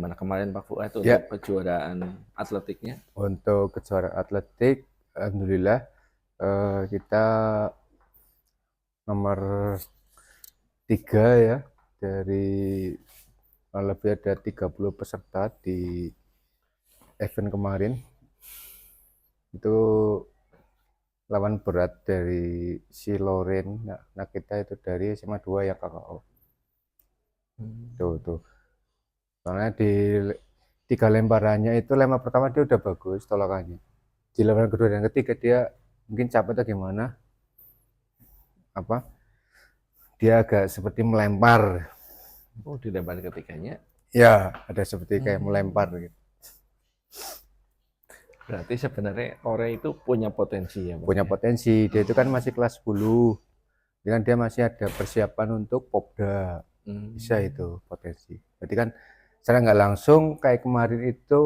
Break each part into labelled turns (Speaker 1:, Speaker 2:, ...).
Speaker 1: gimana kemarin Pak Fuad
Speaker 2: Ya,
Speaker 1: untuk kejuaraan atletiknya?
Speaker 2: untuk kejuaraan atletik, alhamdulillah kita nomor 3 ya dari lebih ada 30 peserta di event kemarin. Itu lawan berat dari si Loren. Nah, kita itu dari SMA 2 yang KKO. Tuh. Soalnya di 3 lemparannya itu lempar pertama dia udah bagus tolakannya. Di lemparan kedua dan ketiga dia mungkin capek atau gimana, apa dia agak seperti melempar.
Speaker 1: Oh, di lemparan ketiganya.
Speaker 2: Ya, ada seperti kayak melempar gitu.
Speaker 1: Berarti sebenarnya Lore itu punya potensi ya, Pak?
Speaker 2: Punya potensi. Dia itu kan masih kelas 10. Dengan dia masih ada persiapan untuk Popda. Bisa itu potensi. Berarti kan secara nggak langsung kayak kemarin itu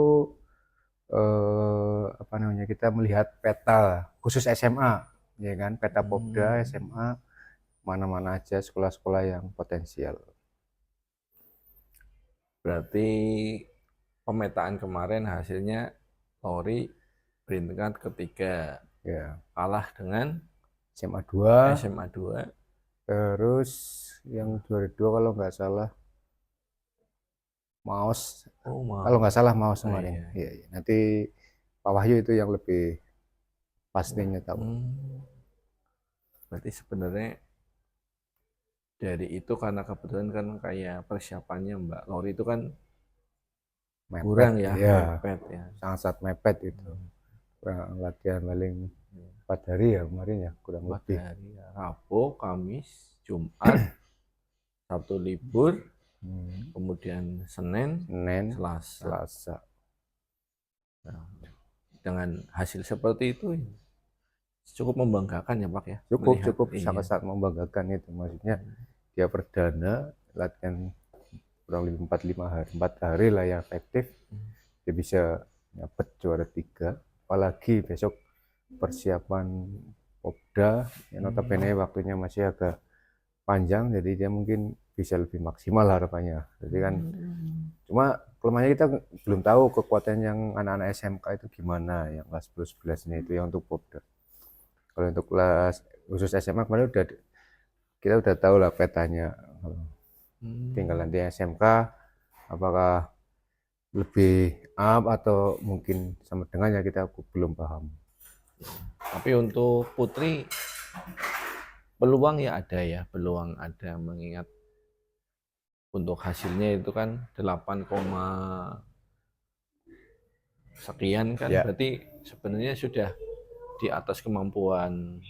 Speaker 2: apa namanya, kita melihat peta khusus SMA, ya kan, peta Popda SMA mana-mana aja sekolah-sekolah yang potensial.
Speaker 1: Berarti pemetaan kemarin hasilnya Lori peringkat ketiga,
Speaker 2: Ya,
Speaker 1: kalah dengan
Speaker 2: SMA 2,
Speaker 1: SMA 2.
Speaker 2: terus yang juara 2 kalau nggak salah Maos,
Speaker 1: Oh,
Speaker 2: kalau nggak salah Maos
Speaker 1: Oh,
Speaker 2: kemarin.
Speaker 1: iya.
Speaker 2: Iya, iya. Nanti Pak Wahyu itu yang lebih pastinya tahu.
Speaker 1: Berarti sebenarnya dari itu karena kebetulan kan kayak persiapannya Mbak Lori itu kan
Speaker 2: Mepet,
Speaker 1: kurang ya,
Speaker 2: ya,
Speaker 1: mepet ya.
Speaker 2: sangat mepet itu. Kurang latihan paling 4 hari ya kemarin ya, kurang
Speaker 1: 4
Speaker 2: lebih.
Speaker 1: hari ya. Rabu, Kamis, Jumat, Sabtu libur, kemudian Senin,
Speaker 2: Senin,
Speaker 1: Selasa.
Speaker 2: Selasa.
Speaker 1: Nah, dengan hasil seperti itu cukup membanggakan ya Pak ya.
Speaker 2: Cukup
Speaker 1: Iya.
Speaker 2: sangat-sangat membanggakan itu. Maksudnya dia perdana latihan kurang lebih 4 hari lah yang efektif. Dia bisa dapat juara 3. Apalagi besok persiapan Popda yang notabene waktunya masih agak panjang, jadi dia mungkin bisa lebih maksimal harapannya. Jadi kan cuma kelemahannya kita belum tahu kekuatan yang anak-anak SMK itu gimana, yang kelas 10 11 ini itu yang untuk Popda. Kalau untuk kelas khusus SMA kemarin kita udah tahu lah petanya. Tinggal nanti SMK apakah lebih up atau mungkin sama dengannya, kita belum paham.
Speaker 1: Tapi untuk putri peluang ya ada ya, peluang ada mengingat untuk hasilnya itu kan 8, sekian kan,
Speaker 2: Ya,
Speaker 1: berarti sebenarnya sudah di atas kemampuan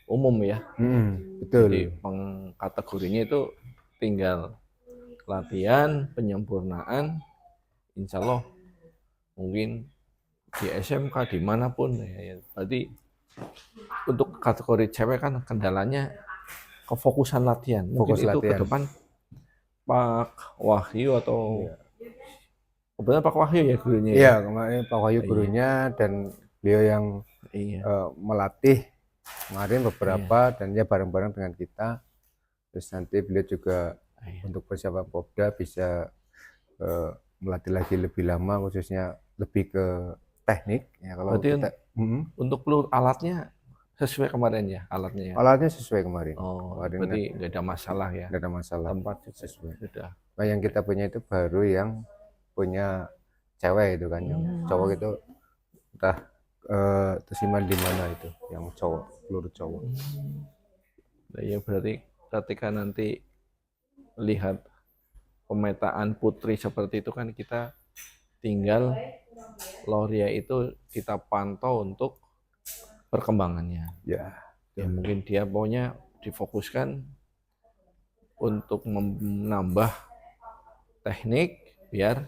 Speaker 1: umum ya. Jadi
Speaker 2: betul.
Speaker 1: kategorinya itu tinggal latihan, penyempurnaan, insya Allah mungkin di SMK dimanapun ya. Berarti untuk kategori cewek kan kendalanya kefokusan latihan. Mungkin
Speaker 2: Fokus
Speaker 1: itu ke
Speaker 2: latihan.
Speaker 1: depan Pak Wahyu atau
Speaker 2: Iya.
Speaker 1: kebetulan Pak Wahyu ya gurunya ya.
Speaker 2: Iya, kemarin Pak Wahyu
Speaker 1: Iya.
Speaker 2: gurunya dan beliau yang
Speaker 1: Iya.
Speaker 2: melatih kemarin beberapa,
Speaker 1: Iya.
Speaker 2: dan dia bareng-bareng dengan kita. Terus nanti beliau juga
Speaker 1: Iya.
Speaker 2: untuk persiapan Popda bisa melatih lagi lebih lama, khususnya lebih ke teknik ya. Kalau
Speaker 1: Berarti
Speaker 2: kita
Speaker 1: untuk peluru alatnya sesuai kemarin ya alatnya ya.
Speaker 2: alatnya sesuai kemarin.
Speaker 1: Oh,
Speaker 2: Kemarin
Speaker 1: berarti nggak ada masalah ya.
Speaker 2: nggak ada masalah.
Speaker 1: Tempat juga
Speaker 2: Sesuai.
Speaker 1: sudah.
Speaker 2: Nah, yang kita punya itu baru yang punya cewek itu kan, yang cowok itu entah tersimpan di mana itu, yang cowok, peluru cowok.
Speaker 1: Nah, ya berarti ketika nanti lihat pemetaan putri seperti itu kan kita tinggal Loria itu kita pantau untuk perkembangannya.
Speaker 2: Ya,
Speaker 1: Ya mungkin dia maunya difokuskan untuk menambah teknik biar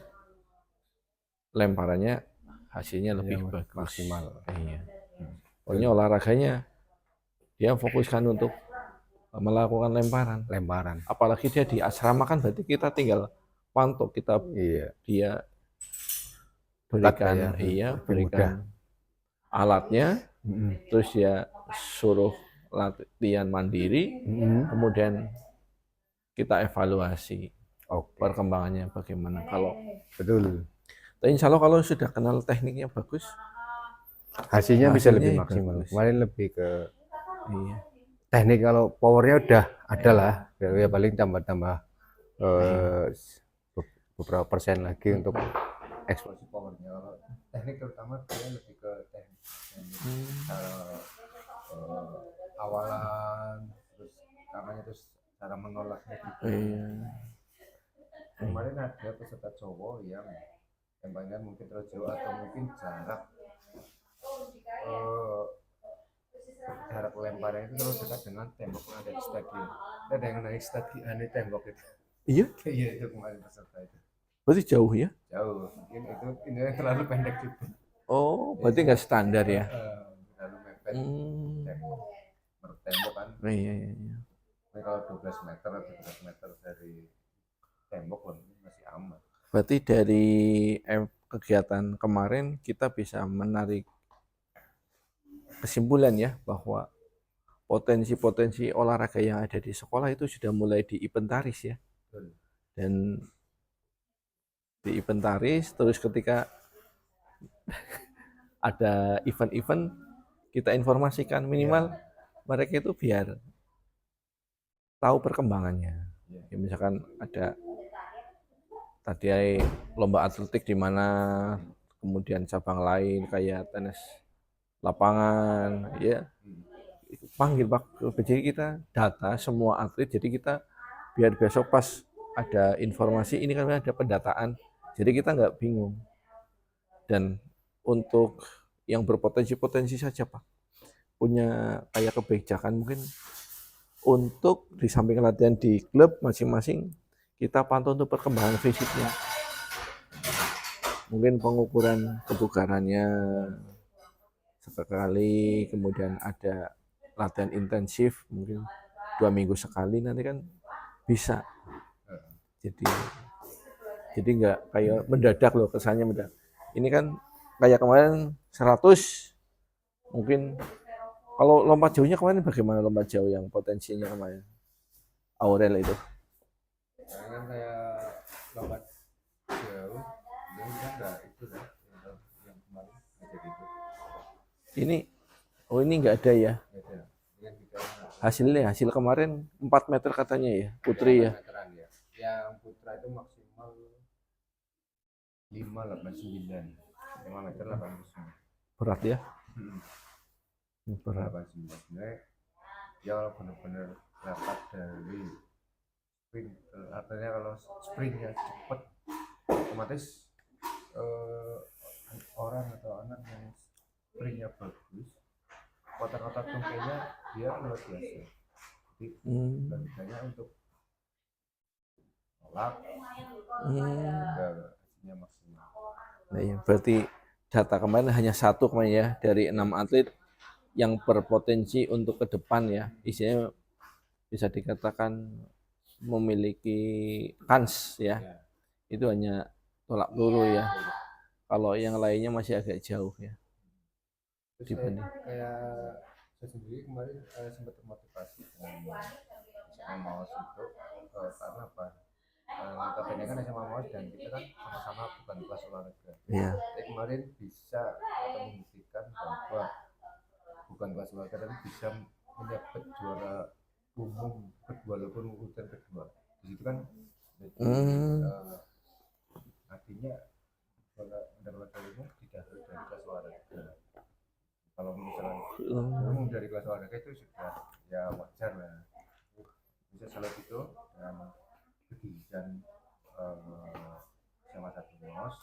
Speaker 1: lemparannya hasilnya lebih bagus.
Speaker 2: maksimal.
Speaker 1: Iya. Pokoknya olahraganya dia fokuskan untuk melakukan lemparan. Apalagi dia di asrama kan berarti kita tinggal pantau, kita
Speaker 2: Iya.
Speaker 1: dia berikan
Speaker 2: mudah.
Speaker 1: alatnya, terus dia suruh latihan mandiri, kemudian kita evaluasi.
Speaker 2: Oke,
Speaker 1: perkembangannya bagaimana. Kalau
Speaker 2: betul.
Speaker 1: tapi insya Allah kalau sudah kenal tekniknya bagus,
Speaker 2: Hasilnya bisa lebih
Speaker 1: hasilnya
Speaker 2: maksimal.
Speaker 1: bagus.
Speaker 2: Kemarin lebih ke
Speaker 1: Iya.
Speaker 2: teknik, kalau powernya udah ada lah. Ya paling tambah-tambah eh, beberapa persen lagi untuk eksplosif powernya. Kalau teknik terutama dia lebih ke teknik, cara awalan, terus namanya, terus cara menolaknya juga.
Speaker 1: Iya.
Speaker 2: Kemarin ada peserta cowok yang tembaknya mungkin terlalu jauh atau mungkin eh, jarak lemparnya itu terlalu dekat dengan tembok yang ada di stadion. Ada yang naik stadion di tembok itu.
Speaker 1: Iya,
Speaker 2: Iya, itu kemarin peserta itu.
Speaker 1: berarti jauh ya?
Speaker 2: Jauh, mungkin itu ini terlalu pendek juga.
Speaker 1: Oh, berarti nggak standar ya?
Speaker 2: Terlalu mepet
Speaker 1: Hmm.
Speaker 2: tembok. Menurut tembok kan,
Speaker 1: Iya, iya, iya.
Speaker 2: tapi kalau 12 meter atau 13 meter dari tembok masih aman.
Speaker 1: Berarti dari kegiatan kemarin kita bisa menarik kesimpulan ya bahwa potensi-potensi olahraga yang ada di sekolah itu sudah mulai diinventaris ya.
Speaker 2: Betul.
Speaker 1: Dan diinventaris terus ketika ada event-event kita informasikan minimal mereka itu biar tahu perkembangannya. Ya, misalkan ada tadi lomba atletik di mana, kemudian cabang lain kayak tenis lapangan, ya panggil Pak. Jadi kita data semua atlet, jadi kita biar besok pas ada informasi ini kan ada pendataan, jadi kita nggak bingung. Dan untuk yang berpotensi-potensi saja Pak, punya kayak kebijakan mungkin untuk di samping latihan di klub masing-masing kita pantau untuk perkembangan fisiknya, mungkin pengukuran kebugarannya sekali, kemudian ada latihan intensif mungkin 2 minggu sekali, nanti kan bisa. Jadi nggak kayak mendadak loh, kesannya mendadak. Ini kan kayak kemarin 100, mungkin kalau lompat jauhnya kemarin bagaimana, lompat jauh yang potensinya kemarin Aurel itu?
Speaker 2: Kan kayak lompat jauh, yang kita nggak itu lah, yang kemarin nggak jadi itu.
Speaker 1: Ini nggak ada ya
Speaker 2: Beda. Yang kita
Speaker 1: hasilnya, hasil kemarin 4 meter katanya ya putri ya.
Speaker 2: meteran ya. Yang putra itu maksimal 5,89, 5 meter 89.
Speaker 1: Berat ya. Berat.
Speaker 2: 89 sebenarnya ya, benar-benar dapat dari sprint. Artinya kalau sprintnya cepat, otomatis orang atau anak yang sprintnya bagus, otot-otot tungkainya dia luar biasa. Jadi banyak untuk tolak hasilnya maksimal.
Speaker 1: Nah, ya, berarti data kemarin hanya satu kemarin ya dari 6 atlet yang berpotensi untuk ke depan ya, isinya bisa dikatakan memiliki kans ya. Itu hanya tolak peluru ya. Kalau yang lainnya masih agak jauh ya.
Speaker 2: Terus kayak saya sendiri kemarin sempat termotivasi dengan Maus itu karena apa? Notabene kan SMA Maus dan kita kan sama-sama bukan kelas olahraga.
Speaker 1: Iya.
Speaker 2: Jadi kemarin bisa atau membuktikan bahwa bukan kelas olahraga tapi bisa mendapat juara umum kedua walaupun urutan kedua. Di situ kan artinya mendapat umum tidak harus dari kelas olahraga. Kalau misalnya umum dari kelas olahraga itu sudah ya wajar lah. Bisa salah itu dan kegiatan sama satu Mos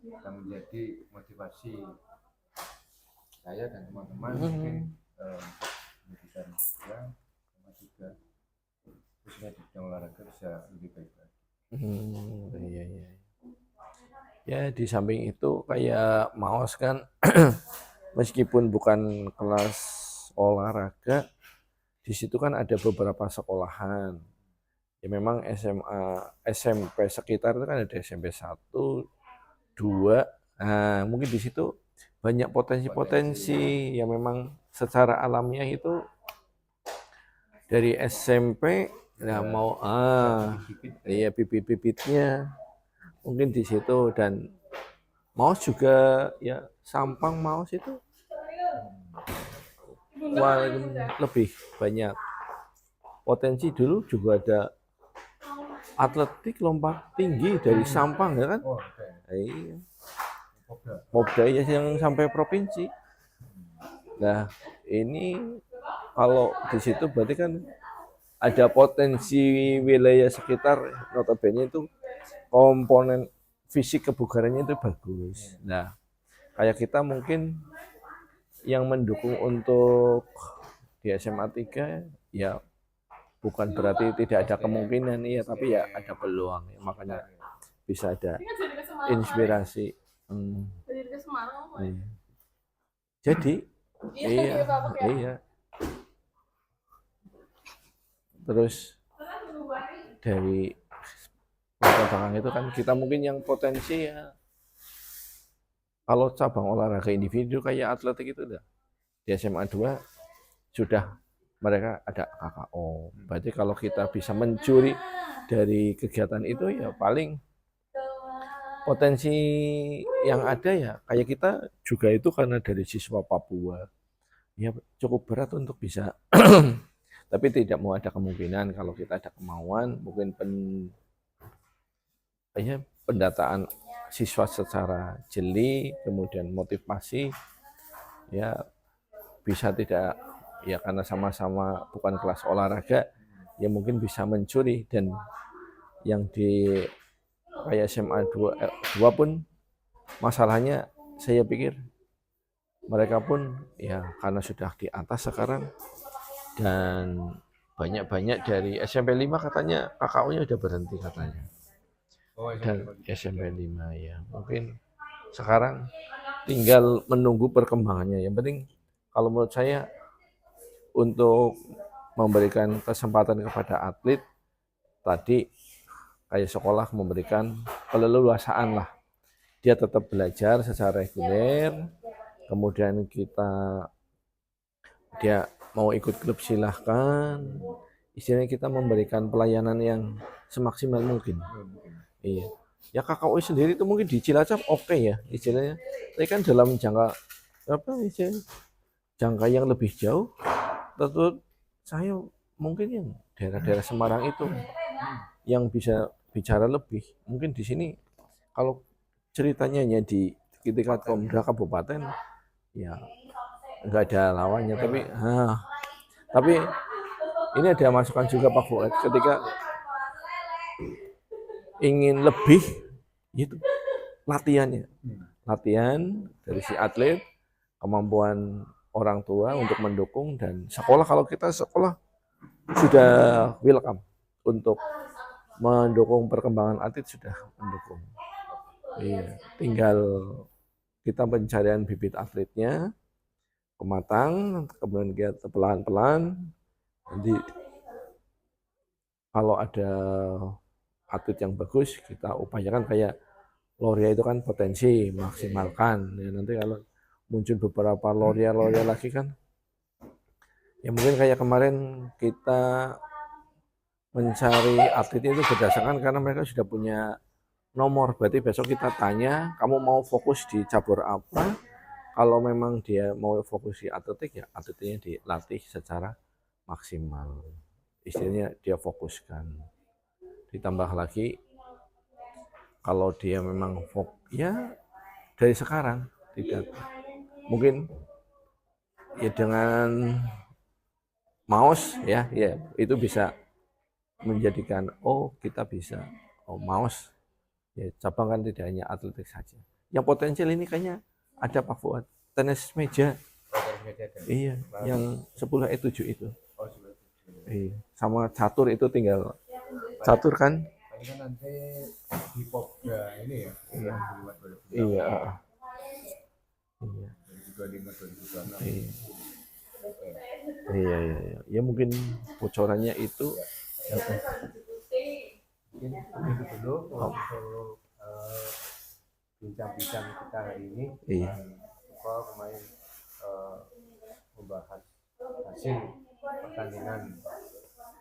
Speaker 2: yang menjadi motivasi saya dan teman-teman mungkin pendidikan ya sama juga khususnya di bidang olahraga bisa lebih baik lagi.
Speaker 1: Iya. Ya di samping itu kayak Maos kan meskipun bukan kelas olahraga, di situ kan ada beberapa sekolahan. Ya memang SMA, SMP sekitar itu kan ada SMP 1, 2. Nah, mungkin di situ banyak potensi-potensi yang memang secara alamiah itu dari SMP Nah,
Speaker 2: Ya,
Speaker 1: mau
Speaker 2: bibit-bibit.
Speaker 1: iya bibit-bibitnya mungkin di situ. Dan Maus juga ya, Sampang Maus itu wah, lebih banyak potensi. Dulu juga ada atletik lompat tinggi dari Sampang ya kan.
Speaker 2: Oh, oke.
Speaker 1: Iya,
Speaker 2: Popda.
Speaker 1: Popda ya yang sampai provinsi. Nah, ini kalau di situ berarti kan ada potensi wilayah sekitar, notabene itu komponen fisik kebugarannya itu bagus. Nah, kayak kita mungkin yang mendukung untuk di SMA 3 ya, bukan berarti tidak ada kemungkinan ya, tapi ya ada peluang ya, makanya bisa ada inspirasi. Iya. Jadi iya, iya. Terus dari latar belakang itu kan kita mungkin yang potensi ya, kalau cabang olahraga individu kayak atletik itu udah di SMA 2 sudah mereka ada KKO. Berarti kalau kita bisa mencuri dari kegiatan itu ya paling potensi yang ada ya kayak kita juga itu karena dari siswa Papua ya cukup berat untuk bisa tapi tidak mau ada kemungkinan kalau kita ada kemauan mungkin ya, pendataan siswa secara jeli kemudian motivasi ya bisa tidak ya karena sama-sama bukan kelas olahraga ya mungkin bisa mencuri. Dan yang di kayak SMA 2 pun masalahnya saya pikir mereka pun ya karena sudah di atas sekarang dan banyak-banyak dari SMP 5 katanya KKU-nya udah berhenti katanya.
Speaker 2: Oh,
Speaker 1: Dan SMP 5 ya mungkin sekarang tinggal menunggu perkembangannya. Yang penting kalau menurut saya untuk memberikan kesempatan kepada atlet tadi kayak sekolah memberikan keleluasaan lah. Dia tetap belajar secara reguler, kemudian dia mau ikut klub silahkan. Istilahnya kita memberikan pelayanan yang semaksimal mungkin. Iya. Ya KKU sendiri itu mungkin di Cilacap oke ya istilahnya. Tapi kan dalam jangka apa istilahnya, jangka yang lebih jauh, tentu saya mungkin yang daerah-daerah Semarang itu yang bisa bicara lebih. Mungkin di sini kalau ceritanya hanya di tingkat Komda Kabupaten ya nggak ada lawannya. Tapi ini ada masukan juga Pak Fuad ketika ingin lebih itu latihannya, latihan dari si atlet, kemampuan orang tua untuk mendukung, dan sekolah kalau kita sekolah sudah welcome untuk mendukung perkembangan atlet, sudah mendukung. Iya, tinggal kita pencarian bibit atletnya kematang, kemudian kita pelan-pelan nanti kalau ada atlet yang bagus kita upayakan kayak Loria itu kan potensi maksimalkan ya, nanti kalau muncul beberapa Loria lagi kan ya mungkin kayak kemarin kita mencari atlet itu berdasarkan karena mereka sudah punya nomor. Berarti besok kita tanya kamu mau fokus di cabur apa, kalau memang dia mau fokus di atletik ya atletiknya dilatih secara maksimal, istilahnya dia fokuskan. Ditambah lagi kalau dia memang ya dari sekarang tidak mungkin ya dengan mouse ya itu bisa menjadikan oh kita bisa mouse ya cabang kan tidak hanya atletik saja. Yang potensial ini kayaknya ada Pak Fuad, tenis meja. Iya, yang 10E7 itu. Iya, sama catur itu tinggal catur kan.
Speaker 2: Ini kan nanti di Popda ini ya,
Speaker 1: Iya.
Speaker 2: 2025, 2026.
Speaker 1: Iya. Iya.
Speaker 2: 2025, 2026.
Speaker 1: Iya. Iya, iya, iya. Ya mungkin bocorannya itu.
Speaker 2: Mungkin itu dulu untuk bincang-bincang kita hari ini.
Speaker 1: Iya.
Speaker 2: Kemarin membahas hasil pertandingan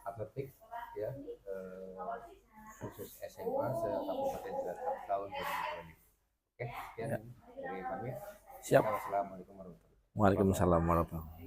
Speaker 2: atletik ya khusus SMA se-Kabupaten Cilacap tahun 2020. Oke, sekian dari kami.
Speaker 1: Siap.
Speaker 2: Wassalamualaikum warahmatullahi wabarakatuh.
Speaker 1: Waalaikumsalam warahmatullahi wabarakatuh.